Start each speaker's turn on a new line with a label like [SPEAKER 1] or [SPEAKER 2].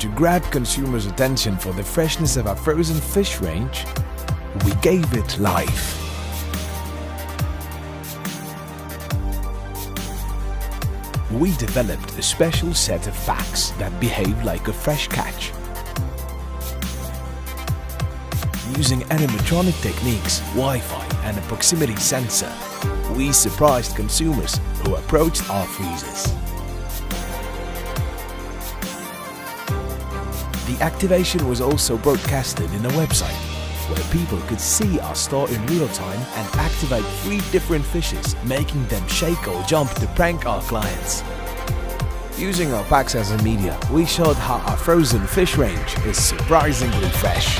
[SPEAKER 1] To grab consumers' attention for the freshness of our frozen fish range, we gave it life. We developed a special set of packs that behave like a fresh catch. Using animatronic techniques, Wi-Fi and a proximity sensor, we surprised consumers who approached our freezers. The activation was also broadcasted in a website, where people could see our store in real time and activate 3 different fishes, making them shake or jump to prank our clients. Using our packs as a media, we showed how our frozen fish range is surprisingly fresh.